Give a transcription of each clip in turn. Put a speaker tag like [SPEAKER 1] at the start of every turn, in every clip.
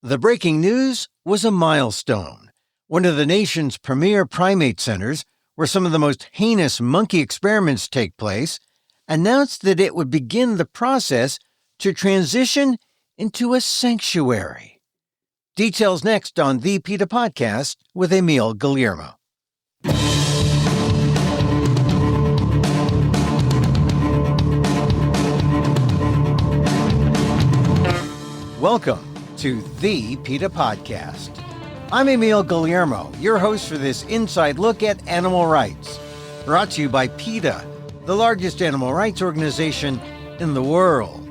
[SPEAKER 1] The breaking news was a milestone. One of the nation's premier primate centers, where some of the most heinous monkey experiments take place, announced that it would begin the process to transition into a sanctuary. Details next on the PETA podcast with Emil Guillermo. Welcome to the PETA podcast. I'm Emil Guillermo, your host for this inside look at animal rights, brought to you by PETA, the largest animal rights organization in the world.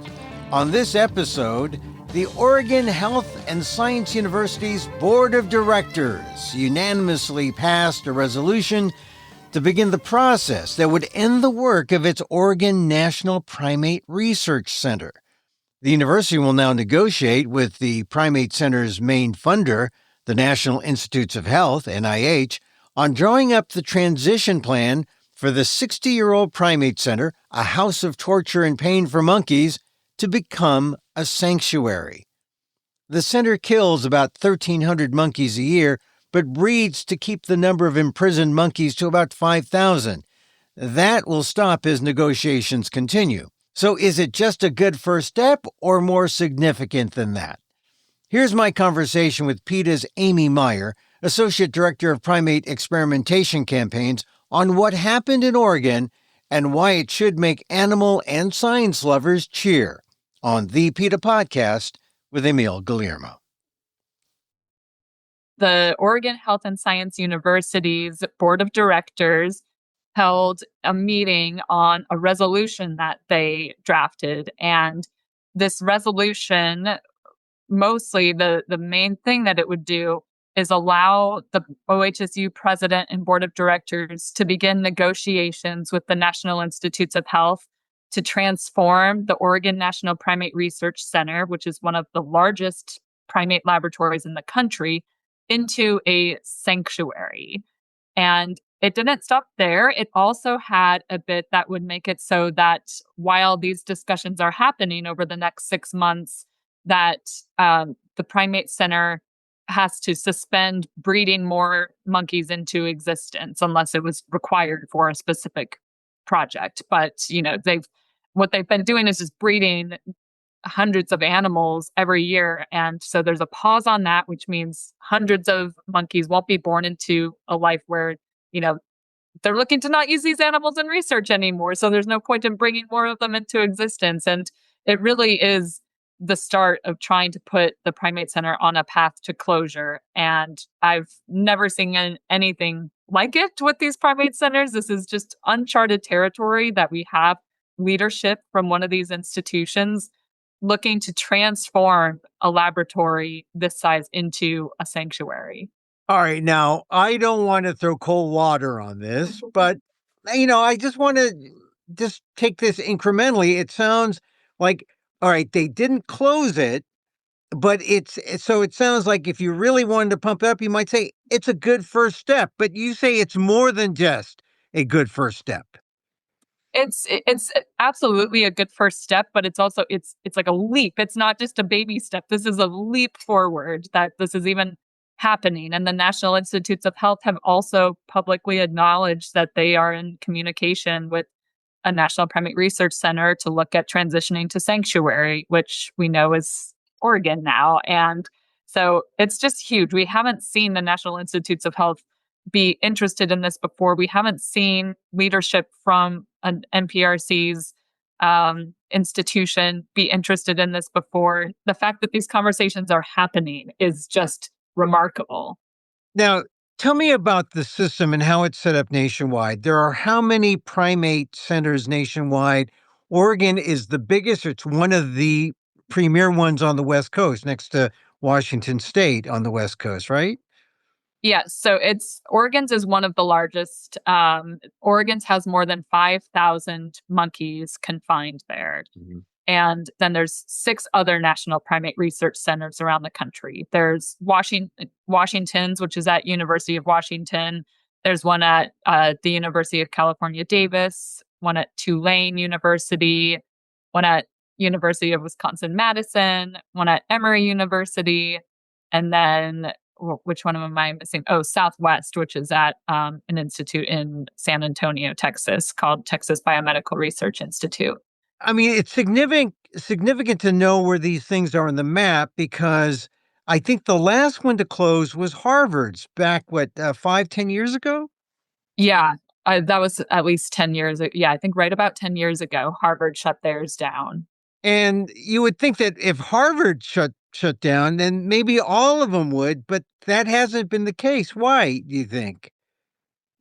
[SPEAKER 1] On this episode, the Oregon Health and Science University's Board of Directors unanimously passed a resolution to begin the process that would end the work of its Oregon National Primate Research Center. The university will now negotiate with the Primate Center's main funder, the National Institutes of Health, NIH, on drawing up the transition plan for the 60-year-old Primate Center, a house of torture and pain for monkeys, to become a sanctuary. The center kills about 1,300 monkeys a year, but breeds to keep the number of imprisoned monkeys to about 5,000. That will stop as negotiations continue. So is it just a good first step or more significant than that? Here's my conversation with PETA's Amy Meyer, Associate Director of Primate Experimentation Campaigns, on what happened in Oregon and why it should make animal and science lovers cheer, on the PETA podcast with Emil Guillermo.
[SPEAKER 2] The Oregon Health and Science University's Board of Directors held a meeting on a resolution that they drafted. And this resolution, mostly the main thing that it would do is allow the OHSU president and board of directors to begin negotiations with the National Institutes of Health to transform the Oregon National Primate Research Center, which is one of the largest primate laboratories in the country, into a sanctuary. And it didn't stop there. It also had a bit that would make it so that while these discussions are happening over the next 6 months, that the Primate Center has to suspend breeding more monkeys into existence unless it was required for a specific project. But, what they've been doing is just breeding hundreds of animals every year. And so there's a pause on that, which means hundreds of monkeys won't be born into a life where they're looking to not use these animals in research anymore. So there's no point in bringing more of them into existence. And it really is the start of trying to put the Primate Center on a path to closure. And I've never seen anything like it with these primate centers. This is just uncharted territory that we have leadership from one of these institutions looking to transform a laboratory this size into a sanctuary.
[SPEAKER 1] All right, now, I don't want to throw cold water on this, but, I just want to just take this incrementally. It sounds like, all right, they didn't close it, but so it sounds like if you really wanted to pump it up, you might say it's a good first step, but you say it's more than just a good first step.
[SPEAKER 2] It's absolutely a good first step, but it's also, it's like a leap. It's not just a baby step. This is a leap forward that this is even happening. And the National Institutes of Health have also publicly acknowledged that they are in communication with a National Primate Research Center to look at transitioning to sanctuary, which we know is Oregon now. And so it's just huge. We haven't seen the National Institutes of Health be interested in this before. We haven't seen leadership from an NPRC's institution be interested in this before. The fact that these conversations are happening is just remarkable.
[SPEAKER 1] Now, tell me about the system and how it's set up nationwide. There are how many primate centers nationwide? Oregon is the biggest. It's one of the premier ones on the West Coast, next to Washington State on the West Coast, right?
[SPEAKER 2] Yes. So Oregon's is one of the largest. Oregon's has more than 5,000 monkeys confined there. Mm-hmm. And then there's 6 other national primate research centers around the country. There's Washington's, which is at University of Washington. There's one at the University of California, Davis, one at Tulane University, one at University of Wisconsin-Madison, one at Emory University, and then which one am I missing? Oh, Southwest, which is at an institute in San Antonio, Texas, called Texas Biomedical Research Institute.
[SPEAKER 1] I mean, it's significant to know where these things are on the map because I think the last one to close was Harvard's back, 5, 10 years ago?
[SPEAKER 2] Yeah, that was at least 10 years. Yeah, I think right about 10 years ago, Harvard shut theirs down.
[SPEAKER 1] And you would think that if Harvard shut down, then maybe all of them would, but that hasn't been the case. Why, do you think?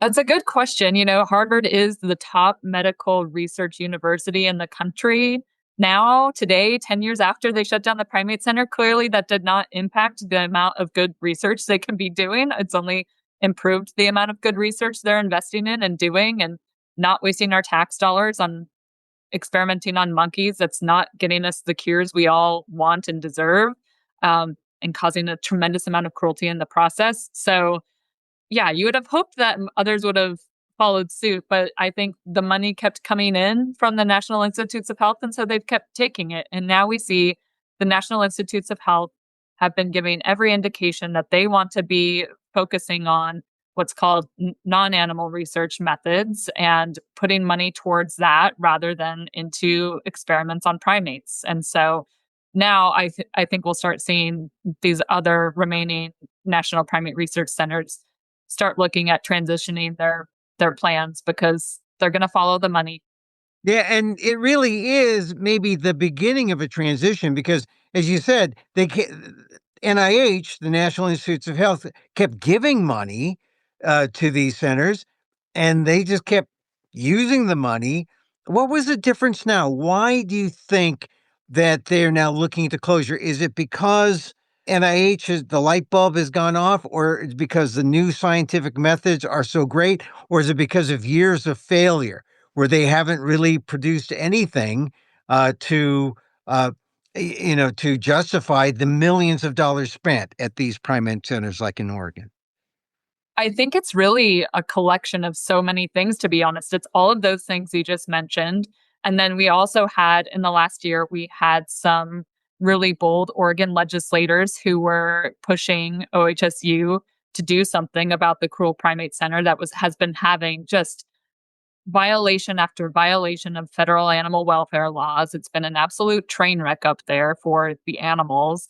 [SPEAKER 2] That's a good question. Harvard is the top medical research university in the country. Now, today, 10 years after they shut down the Primate Center, clearly that did not impact the amount of good research they can be doing. It's only improved the amount of good research they're investing in and doing, and not wasting our tax dollars on experimenting on monkeys that's not getting us the cures we all want and deserve, and causing a tremendous amount of cruelty in the process. So, yeah, you would have hoped that others would have followed suit, but I think the money kept coming in from the National Institutes of Health, and so they've kept taking it. And now we see the National Institutes of Health have been giving every indication that they want to be focusing on what's called non-animal research methods and putting money towards that rather than into experiments on primates. And so now I think we'll start seeing these other remaining national primate research centers start looking at transitioning their plans because they're going to follow the money.
[SPEAKER 1] Yeah, and it really is maybe the beginning of a transition because, as you said, NIH, the National Institutes of Health, kept giving money to these centers, and they just kept using the money. What was the difference now? Why do you think that they're now looking to closure? Is it because the light bulb has gone off, or it's because the new scientific methods are so great, or is it because of years of failure where they haven't really produced anything to to justify the millions of dollars spent at these primate centers like in Oregon?
[SPEAKER 2] I think it's really a collection of so many things, to be honest. It's all of those things you just mentioned. And then we also had, in the last year, we had some really bold Oregon legislators who were pushing OHSU to do something about the Cruel Primate Center that has been having just violation after violation of federal animal welfare laws. It's been an absolute train wreck up there for the animals.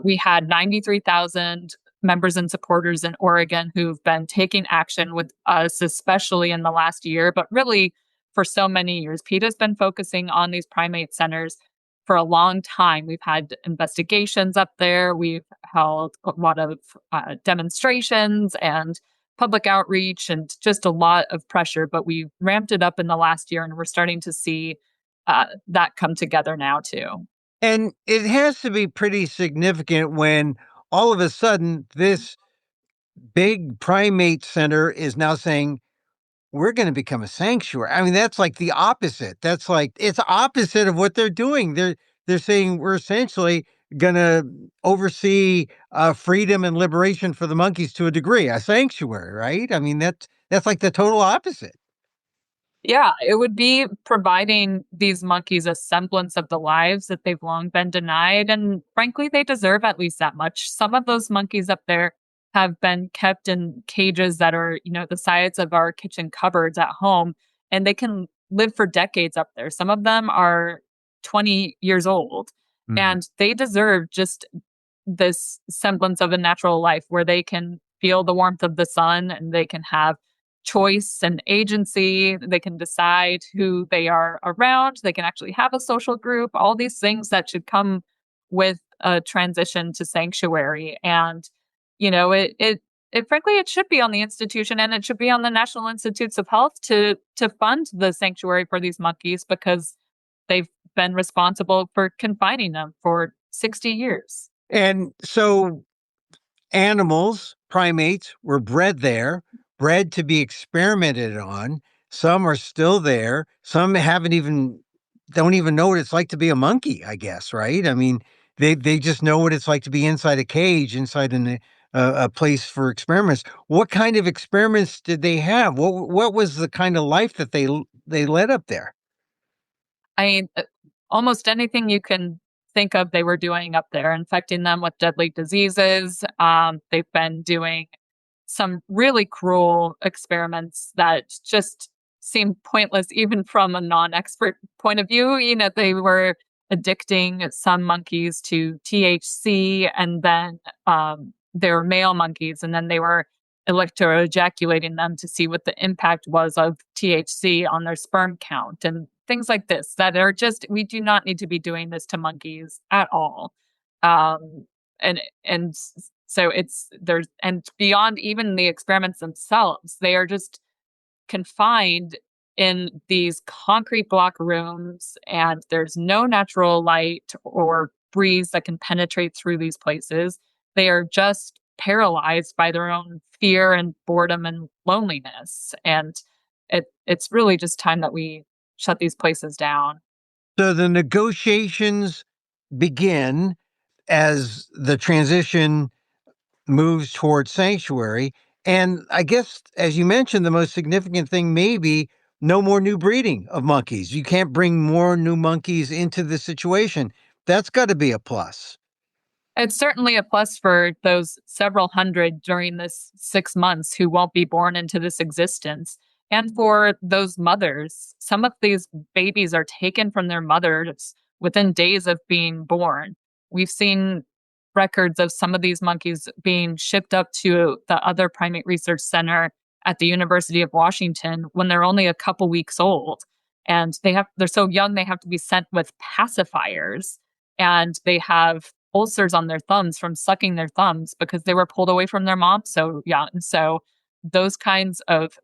[SPEAKER 2] We had 93,000 members and supporters in Oregon who've been taking action with us, especially in the last year, but really for so many years. PETA's been focusing on these primate centers for a long time. We've had investigations up there. We've held a lot of demonstrations and public outreach and just a lot of pressure, but we ramped it up in the last year and we're starting to see that come together now too.
[SPEAKER 1] And it has to be pretty significant when all of a sudden this big primate center is now saying, we're going to become a sanctuary. I mean, that's like the opposite. That's like it's opposite of what they're doing. They're saying we're essentially going to oversee freedom and liberation for the monkeys to a degree, a sanctuary, right? I mean, that's like the total opposite.
[SPEAKER 2] Yeah, it would be providing these monkeys a semblance of the lives that they've long been denied. And frankly, they deserve at least that much. Some of those monkeys up there have been kept in cages that are, the size of our kitchen cupboards at home, and they can live for decades up there. Some of them are 20 years old,
[SPEAKER 1] Mhm.
[SPEAKER 2] and they deserve just this semblance of a natural life where they can feel the warmth of the sun and they can have choice and agency. They can decide who they are around. They can actually have a social group, all these things that should come with a transition to sanctuary. And, it frankly, it should be on the institution and it should be on the National Institutes of Health to fund the sanctuary for these monkeys because they've been responsible for confining them for 60 years.
[SPEAKER 1] And so animals, primates, were bred there, bred to be experimented on. Some are still there. Some don't even know what it's like to be a monkey, I guess, right? I mean, they just know what it's like to be inside a cage, inside a place for experiments. What kind of experiments did they have? What was the kind of life that they led up there?
[SPEAKER 2] I mean, almost anything you can think of they were doing up there, infecting them with deadly diseases. They've been doing some really cruel experiments that just seem pointless, even from a non-expert point of view. They were addicting some monkeys to THC, and then they were male monkeys, and then they were electroejaculating them to see what the impact was of THC on their sperm count and things like this that are just, we do not need to be doing this to monkeys at all. Um, and so there's, and beyond even the experiments themselves, they are just confined in these concrete block rooms, and there's no natural light or breeze that can penetrate through these places. They are just paralyzed by their own fear and boredom and loneliness. And it's really just time that we shut these places down.
[SPEAKER 1] So the negotiations begin as the transition moves towards sanctuary. And I guess, as you mentioned, the most significant thing may be no more new breeding of monkeys. You can't bring more new monkeys into the situation. That's got to be a plus.
[SPEAKER 2] It's certainly a plus for those several hundred during this 6 months who won't be born into this existence. And for those mothers, some of these babies are taken from their mothers within days of being born. We've seen records of some of these monkeys being shipped up to the other primate research center at the University of Washington when they're only a couple weeks old. And they're so young they have to be sent with pacifiers, and they have ulcers on their thumbs from sucking their thumbs because they were pulled away from their mom so young. So those kinds of,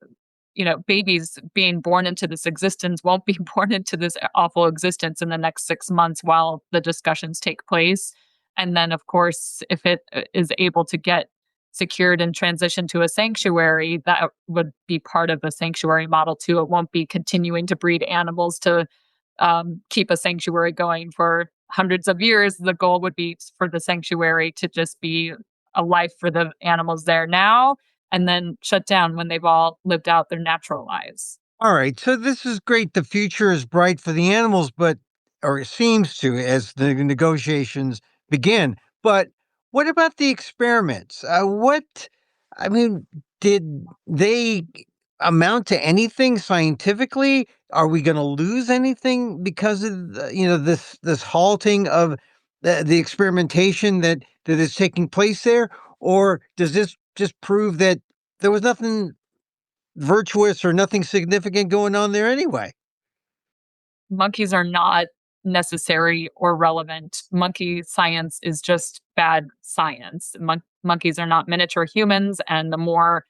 [SPEAKER 2] babies being born into this existence won't be born into this awful existence in the next 6 months while the discussions take place. And then, of course, if it is able to get secured and transitioned to a sanctuary, that would be part of the sanctuary model too. It won't be continuing to breed animals to keep a sanctuary going for hundreds of years. The goal would be for the sanctuary to just be a life for the animals there now, and then shut down when they've all lived out their natural lives.
[SPEAKER 1] All right. So this is great. The future is bright for the animals, or it seems to, as the negotiations begin. But what about the experiments? I mean, did they amount to anything scientifically? Are we going to lose anything because of this halting of the experimentation that is taking place there, or does this just prove that there was nothing virtuous or nothing significant going on there anyway?
[SPEAKER 2] Monkeys are not necessary or relevant. Monkey science is just bad science. Monkeys are not miniature humans, and the more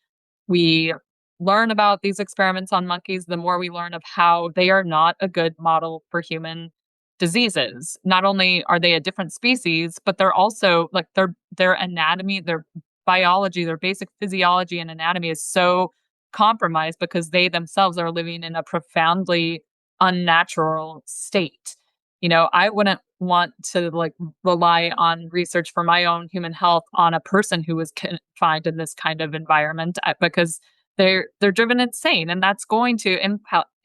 [SPEAKER 2] we learn about these experiments on monkeys, the more we learn of how they are not a good model for human diseases. Not only are they a different species, but they're also like their anatomy, their biology, their basic physiology and anatomy is so compromised because they themselves are living in a profoundly unnatural state. I wouldn't want to rely on research for my own human health on a person who was confined in this kind of environment because they're driven insane, and that's going to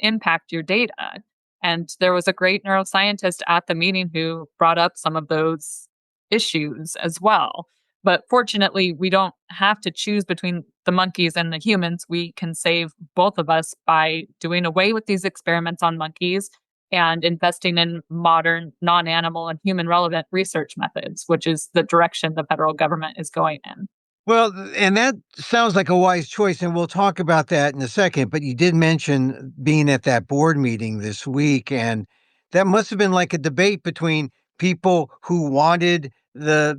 [SPEAKER 2] impact your data. And there was a great neuroscientist at the meeting who brought up some of those issues as well. But fortunately, we don't have to choose between the monkeys and the humans. We can save both of us by doing away with these experiments on monkeys and investing in modern, non-animal and human relevant research methods, which is the direction the federal government is going in.
[SPEAKER 1] Well, and that sounds like a wise choice, and we'll talk about that in a second. But you did mention being at that board meeting this week, and that must have been like a debate between people who wanted the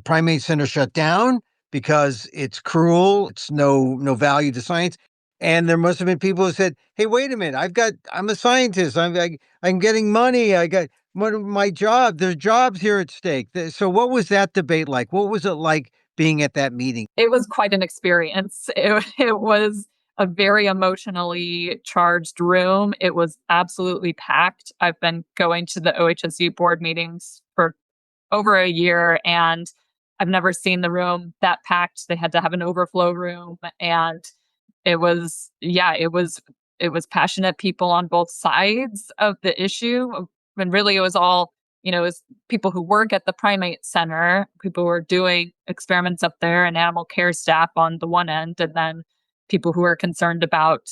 [SPEAKER 1] primate center shut down because it's cruel, it's no value to science, and there must have been people who said, "Hey, wait a minute! I'm a scientist. I'm getting money. I got my job. There's jobs here at stake." So what was that debate like? What was it like being at that meeting?
[SPEAKER 2] It was quite an experience. It was a very emotionally charged room. It was absolutely packed. I've been going to the OHSU board meetings for over a year, and I've never seen the room that packed. They had to have an overflow room, and it was passionate people on both sides of the issue, And really it was all, it was people who work at the Primate Center, people who are doing experiments up there, and animal care staff on the one end, and then people who are concerned about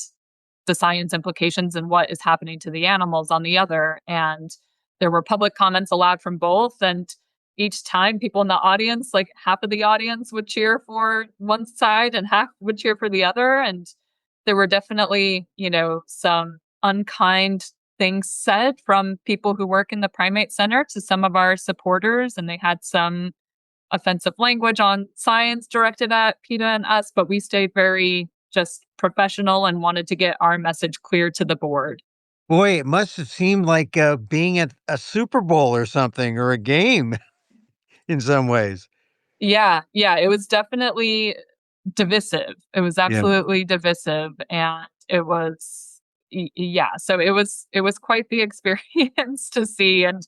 [SPEAKER 2] the science implications and what is happening to the animals on the other. And there were public comments allowed from both. And each time people in the audience, like half of the audience would cheer for one side and half would cheer for the other. And there were definitely, some unkind things said from people who work in the Primate Center to some of our supporters. And they had some offensive language on science directed at PETA and us, but we stayed very just professional and wanted to get our message clear to the board.
[SPEAKER 1] Boy, it must have seemed like being at a Super Bowl or something, or a game in some ways.
[SPEAKER 2] Yeah, it was definitely divisive. It was
[SPEAKER 1] Yeah.
[SPEAKER 2] absolutely divisive, and it was yeah, so it was quite the experience to see. And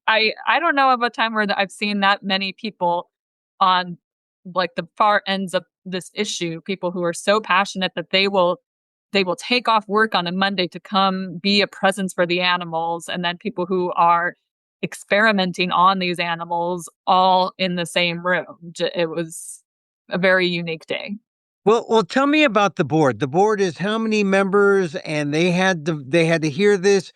[SPEAKER 2] I don't know of a time where I've seen that many people on like the far ends of this issue, people who are so passionate that they will take off work on a Monday to come be a presence for the animals, and then people who are experimenting on these animals all in the same room. It was a very unique day.
[SPEAKER 1] Well, tell me about the board. The board is how many members, and they had to hear this,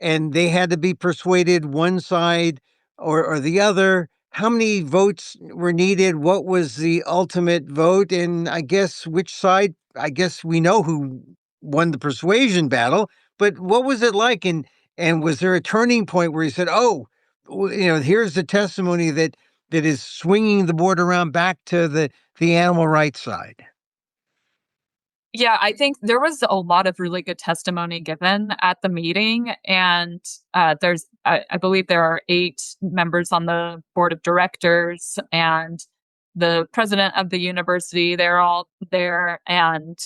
[SPEAKER 1] and they had to be persuaded one side or the other. How many votes were needed? What was the ultimate vote? And I guess which side? I guess we know who won the persuasion battle, but what was it like? And was there a turning point where he said, "Oh, here's the testimony that is swinging the board around back to the animal rights side"?
[SPEAKER 2] Yeah, I think there was a lot of really good testimony given at the meeting. And I believe there are 8 members on the board of directors and the president of the university. They're all there. And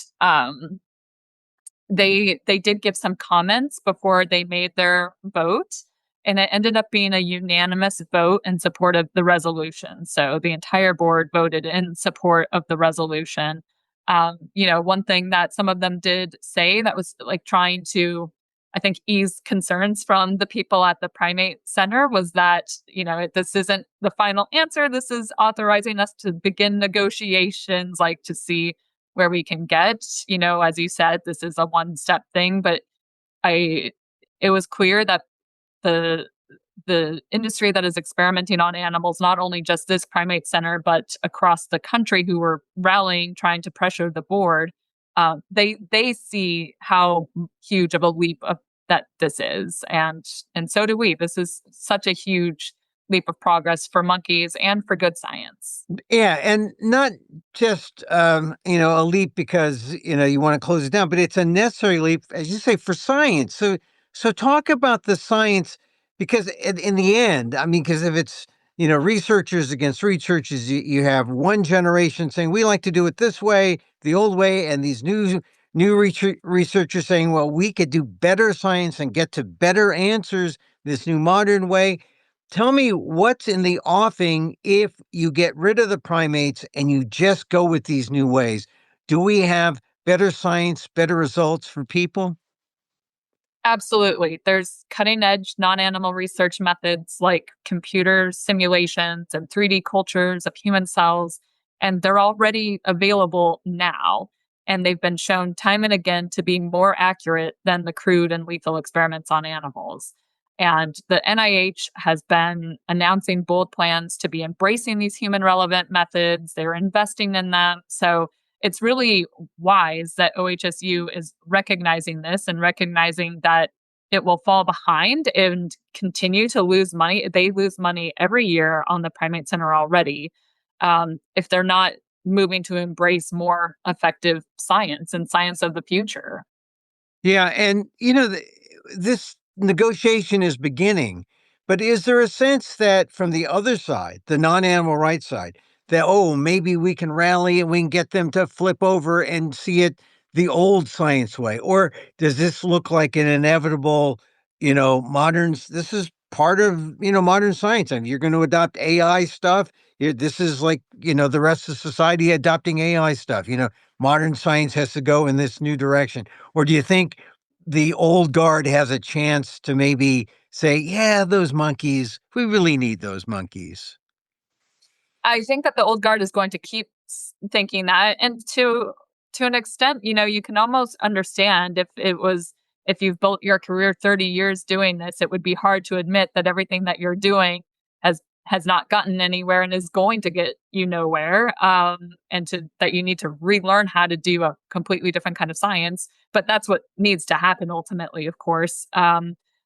[SPEAKER 2] they did give some comments before they made their vote. And it ended up being a unanimous vote in support of the resolution. So the entire board voted in support of the resolution. One thing that some of them did say that was like trying to, I think, ease concerns from the people at the Primate Center was that, this isn't the final answer. This is authorizing us to begin negotiations, like to see where we can get. As you said, this is a one-step thing, but I, it was clear that the the industry that is experimenting on animals, not only just this primate center, but across the country, who were rallying, trying to pressure the board, they see how huge of a leap that this is, and so do we. This is such a huge leap of progress for monkeys and for good science.
[SPEAKER 1] Yeah, and not just a leap because you want to close it down, but it's a necessary leap, as you say, for science. So talk about the science, because in the end, I mean, because if it's researchers against researchers, you have one generation saying we like to do it this way, the old way, and these new researchers saying, well, we could do better science and get to better answers this new modern way. Tell me what's in the offing if you get rid of the primates and you just go with these new ways. Do we have better science, better results for people?
[SPEAKER 2] Absolutely. There's cutting edge non animal research methods like computer simulations and 3D cultures of human cells, and they're already available now. And they've been shown time and again to be more accurate than the crude and lethal experiments on animals. And the NIH has been announcing bold plans to be embracing these human relevant methods. They're investing in them. So it's really wise that OHSU is recognizing this and recognizing that it will fall behind and continue to lose money. They lose money every year on the Primate Center already, if they're not moving to embrace more effective science and science of the future.
[SPEAKER 1] Yeah, and this negotiation is beginning, but is there a sense that from the other side, the non-animal rights side, that maybe we can rally and we can get them to flip over and see it the old science way? Or does this look like an inevitable, this is part of, modern science, and you're going to adopt AI stuff. This is like, the rest of society adopting AI stuff. Modern science has to go in this new direction. Or do you think the old guard has a chance to maybe say, yeah, those monkeys, we really need those monkeys.
[SPEAKER 2] I think that the old guard is going to keep thinking that, and to an extent, you can almost understand if you've built your career 30 years doing this, it would be hard to admit that everything that you're doing has not gotten anywhere and is going to get you nowhere, and to that you need to relearn how to do a completely different kind of science. But that's what needs to happen ultimately, of course.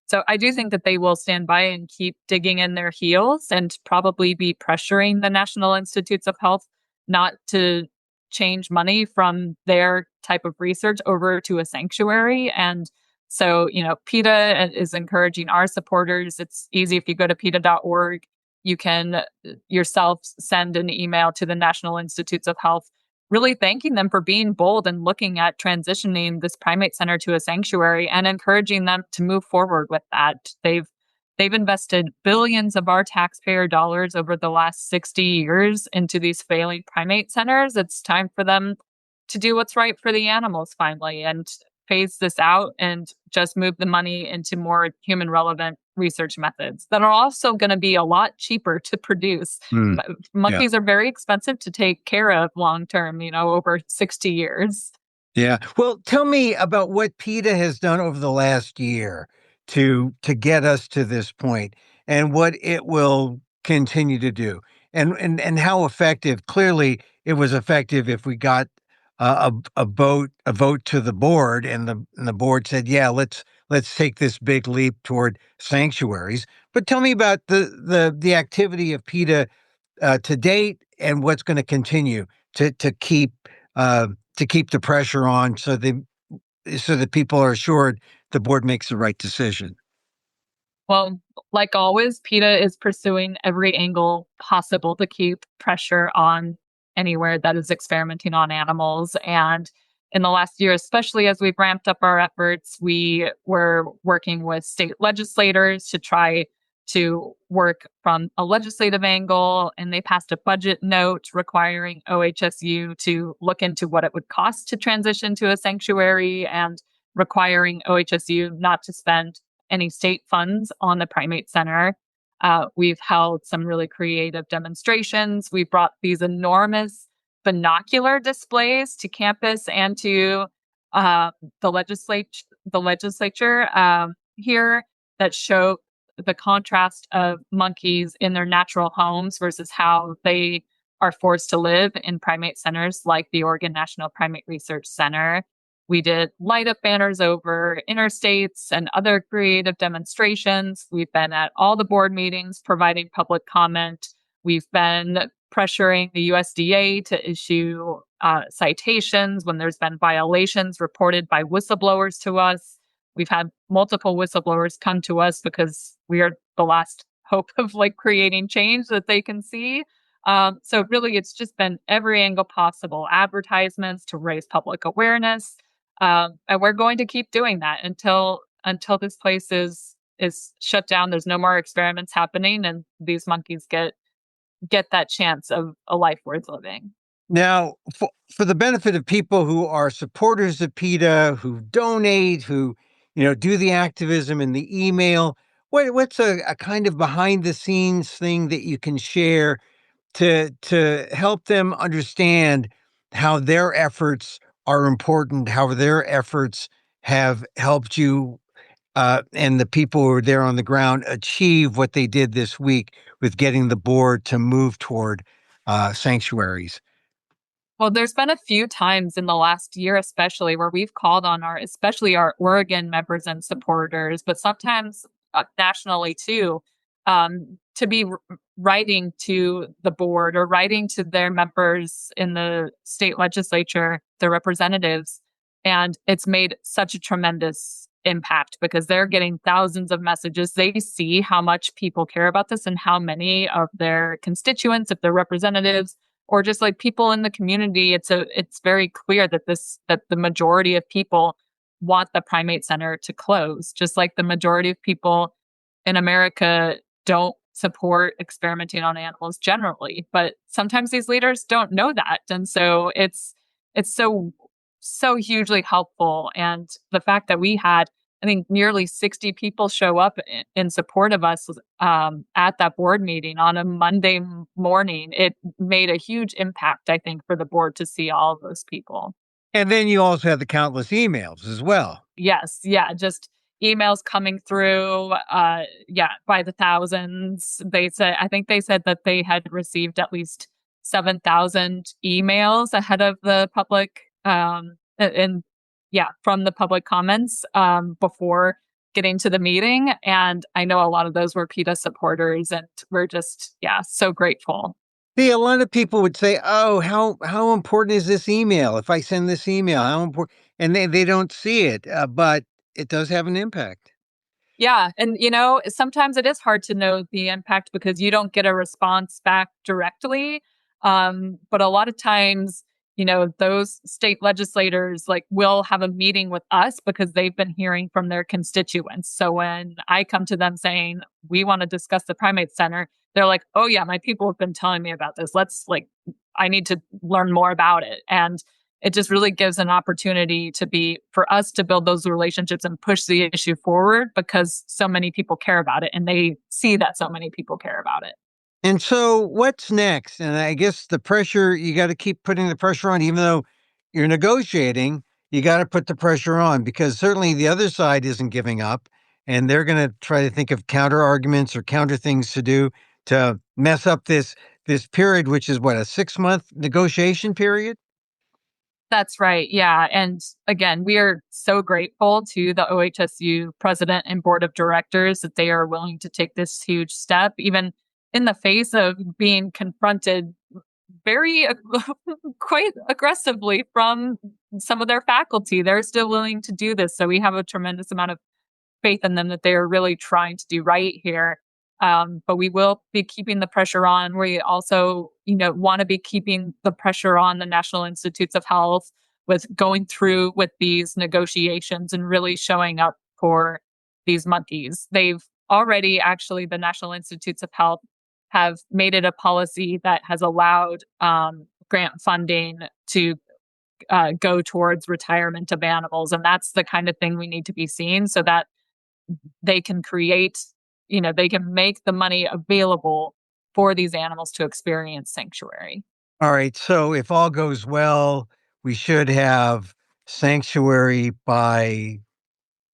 [SPEAKER 2] So I do think that they will stand by and keep digging in their heels and probably be pressuring the National Institutes of Health not to change money from their type of research over to a sanctuary. And so, PETA is encouraging our supporters. It's easy if you go to PETA.org. You can yourself send an email to the National Institutes of Health, really thanking them for being bold and looking at transitioning this primate center to a sanctuary and encouraging them to move forward with that. They've invested billions of our taxpayer dollars over the last 60 years into these failing primate centers. It's time for them to do what's right for the animals finally and phase this out and just move the money into more human relevant research methods that are also going to be a lot cheaper to produce.
[SPEAKER 1] Mm, yeah.
[SPEAKER 2] Monkeys are very expensive to take care of long term, over 60 years.
[SPEAKER 1] Yeah. Well, tell me about what PETA has done over the last year to get us to this point and what it will continue to do. And how effective. Clearly, it was effective if we got a vote to the board and the board said, "Yeah, let's take this big leap toward sanctuaries." But tell me about the activity of PETA to date and what's going to continue to keep uh, to keep the pressure on so that people are assured the board makes the right decision.
[SPEAKER 2] Well, like always, PETA is pursuing every angle possible to keep pressure on anywhere that is experimenting on animals. And in the last year, especially as we've ramped up our efforts, we were working with state legislators to try to work from a legislative angle. And they passed a budget note requiring OHSU to look into what it would cost to transition to a sanctuary and requiring OHSU not to spend any state funds on the Primate Center. We've held some really creative demonstrations. We've brought these enormous binocular displays to campus and to uh, the legislature here that show the contrast of monkeys in their natural homes versus how they are forced to live in primate centers like the Oregon National Primate Research Center. We did light up banners over interstates and other creative demonstrations. We've been at all the board meetings providing public comment. We've been pressuring the USDA to issue citations when there's been violations reported by whistleblowers to us. We've had multiple whistleblowers come to us because we are the last hope of creating change that they can see. So really, it's just been every angle possible, advertisements to raise public awareness. And we're going to keep doing that until this place is shut down. There's no more experiments happening, and these monkeys get that chance of a life worth living.
[SPEAKER 1] Now, for the benefit of people who are supporters of PETA, who donate, who do the activism and the email, what's a kind of behind the scenes thing that you can share to help them understand how their efforts are important, how their efforts have helped you and the people who are there on the ground achieve what they did this week with getting the board to move toward sanctuaries.
[SPEAKER 2] Well, there's been a few times in the last year, especially where we've called on especially our Oregon members and supporters, but sometimes nationally too, to be writing to the board or writing to their members in the state legislature, their representatives. And it's made such a tremendous impact because they're getting thousands of messages. They see how much people care about this and how many of their constituents, if they're representatives, or just people in the community, it's very clear that the majority of people want the primate center to close, just like the majority of people in America don't support experimenting on animals generally. But sometimes these leaders don't know that, and so it's so hugely helpful. And the fact that we had, I think, nearly 60 people show up in support of us at that board meeting on a Monday morning, it made a huge impact, I think, for the board to see all of those people.
[SPEAKER 1] And then you also had the countless emails as well.
[SPEAKER 2] Yes, yeah, just emails coming through, by the thousands. I think they said that they had received at least 7,000 emails ahead of the public, from the public comments, before getting to the meeting. And I know a lot of those were PETA supporters, and we're just, so grateful.
[SPEAKER 1] See, a lot of people would say, "Oh, how important is this email? If I send this email, how important?" And they don't see it, but it does have an impact.
[SPEAKER 2] Yeah. And, sometimes it is hard to know the impact because you don't get a response back directly. But a lot of times, those state legislators will have a meeting with us because they've been hearing from their constituents. So when I come to them saying, we want to discuss the Primate Center, they're like, oh yeah, my people have been telling me about this. I need to learn more about it. And it just really gives an opportunity for us to build those relationships and push the issue forward because so many people care about it and they see that so many people care about it.
[SPEAKER 1] And so what's next? And I guess the pressure, you got to keep putting the pressure on, even though you're negotiating, you got to put the pressure on because certainly the other side isn't giving up and they're going to try to think of counter arguments or counter things to do to mess up this period, which is what, a 6-month negotiation period?
[SPEAKER 2] That's right. Yeah. And again, we are so grateful to the OHSU president and board of directors that they are willing to take this huge step, even in the face of being confronted very quite aggressively from some of their faculty. They're still willing to do this. So we have a tremendous amount of faith in them that they are really trying to do right here. But we will be keeping the pressure on. We also, want to be keeping the pressure on the National Institutes of Health with going through with these negotiations and really showing up for these monkeys. They've already actually, the National Institutes of Health have made it a policy that has allowed grant funding to go towards retirement of animals. And that's the kind of thing we need to be seeing so that they can they can make the money available for these animals to experience sanctuary.
[SPEAKER 1] All right. So if all goes well, we should have sanctuary by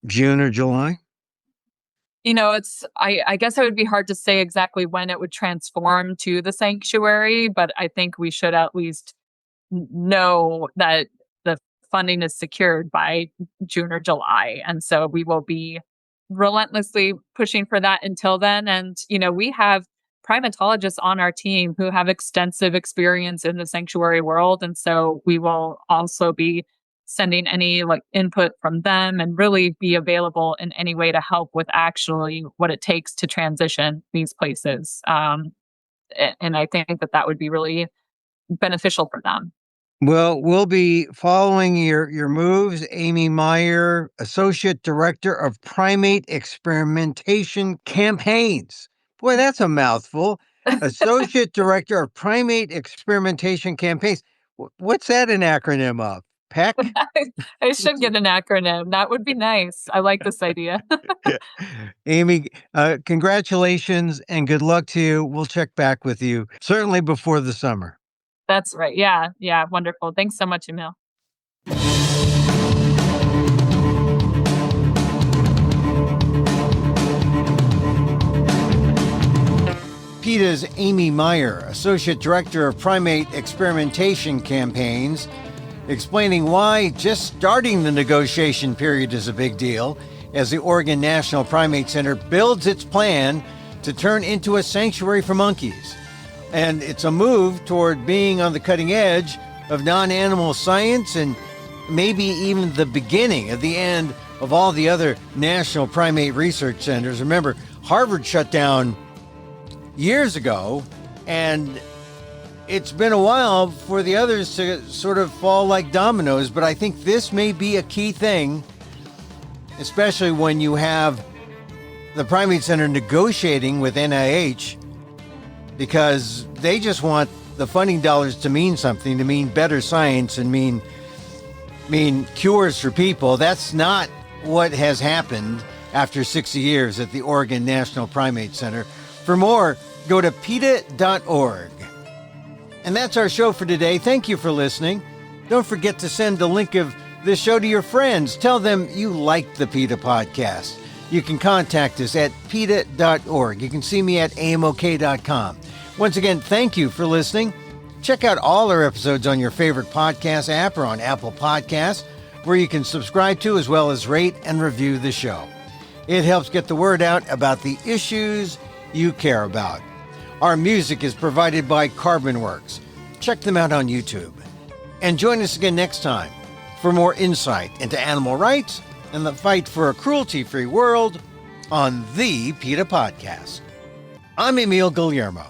[SPEAKER 1] June or July.
[SPEAKER 2] I guess it would be hard to say exactly when it would transform to the sanctuary, but I think we should at least know that the funding is secured by June or July. And so we will be relentlessly pushing for that until then. And, we have primatologists on our team who have extensive experience in the sanctuary world. And so we will also be sending any input from them and really be available in any way to help with actually what it takes to transition these places. And I think that would be really beneficial for them.
[SPEAKER 1] Well, we'll be following your moves. Amy Meyer, Associate Director of Primate Experimentation Campaigns. Boy, that's a mouthful. Associate Director of Primate Experimentation Campaigns. What's that an acronym of? PEC?
[SPEAKER 2] I should get an acronym. That would be nice. I like this idea.
[SPEAKER 1] Amy, congratulations and good luck to you. We'll check back with you, certainly before the summer.
[SPEAKER 2] That's right. Yeah. Yeah. Wonderful. Thanks so much, Emil.
[SPEAKER 1] PETA's Amy Meyer, Associate Director of Primate Experimentation Campaigns, explaining why just starting the negotiation period is a big deal as the Oregon National Primate Center builds its plan to turn into a sanctuary for monkeys. And it's a move toward being on the cutting edge of non-animal science and maybe even the beginning of the end of all the other national primate research centers. Remember, Harvard shut down years ago, and it's been a while for the others to sort of fall like dominoes, but I think this may be a key thing, especially when you have the Primate Center negotiating with NIH, because they just want the funding dollars to mean something, to mean better science and mean mean cures for people. That's not what has happened after 60 years at the Oregon National Primate Center. For more, go to PETA.org. And that's our show for today. Thank you for listening. Don't forget to send the link of this show to your friends. Tell them you like the PETA podcast. You can contact us at PETA.org. You can see me at AMOK.com. Once again, thank you for listening. Check out all our episodes on your favorite podcast app or on Apple Podcasts, where you can subscribe to as well as rate and review the show. It helps get the word out about the issues you care about. Our music is provided by CarbonWorks. Check them out on YouTube. And join us again next time for more insight into animal rights and the fight for a cruelty-free world on the PETA Podcast. I'm Emil Guillermo.